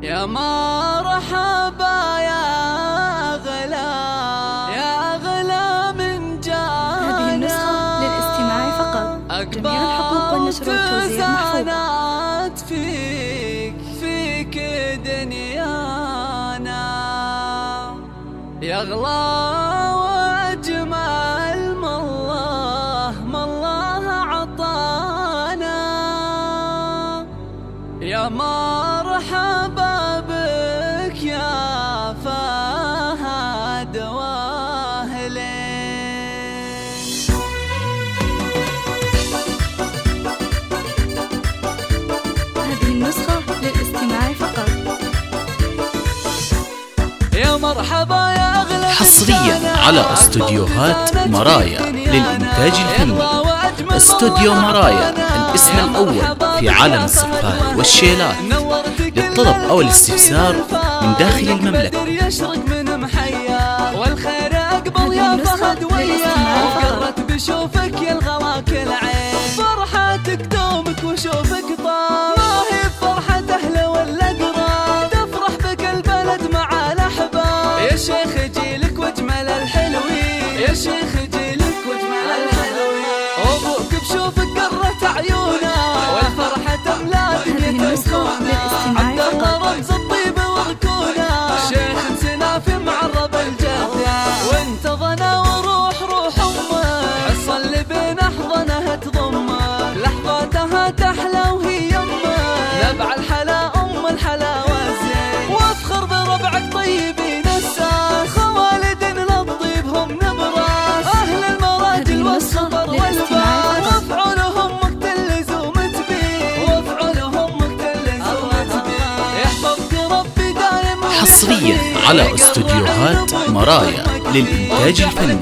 يا مرحبا يا أغلى من جانا. هذه النسخة للاستماع فقط. جميع الحقوق والنشر والتوزيع محفوظة. فيك دنيانا يا أغلى وأجمل ما الله عطانا. يا مرحبا بك يا فهد واهلين. هذه النسخة للاستماع فقط. يا مرحبا يا أغلى حصريا على استوديوهات مرايا للإنتاج الفني. استوديو مرايا الاسم الأول في عالم الصفات والشيلات. للطلب أو الاستفسار من داخل المملكة. يشرق من محيا والخير أقبل يا فهد ويا. وقرت بشوفك يا الغلاك العين. فرحتك دومك وشوفك طال. ما هي فرحة أهله ولا قراب. تفرح بك البلد مع الأحباب. يا شيخ جيلك واجمل الحلوين. يا شيخ جيلك واجمل الحلوين. أبوك بشوفك قرت عيونه والفرحة تملا دنيا تكونه. عبد الله رمز الطيب وركونه. شيخ سنافي معرب الجدة. وانت ظنا وروح امه. حصل اللي بين احضنها تضمه. لحظاتها تحلى وهي يمه. نبع الحلا الحلاوه زين. وافخر بربعك طيبين الساس. خوالد للطيب هم نبراس. اهل المراجل والصبر والباس. وافعلهم مختل زومت بيه. وافعلهم مختل زومت بيه. يحفظك ربي دايم. حصريا على استوديوهات مرايا للإنتاج الفني.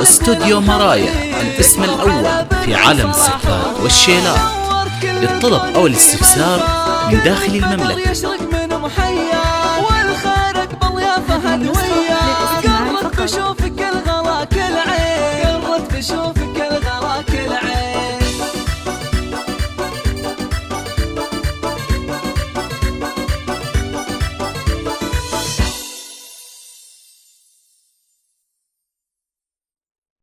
استوديو مرايا الاسم الأول في عالم الصفات والشيلات. للطلب أو الاستفسار من داخل المملكة.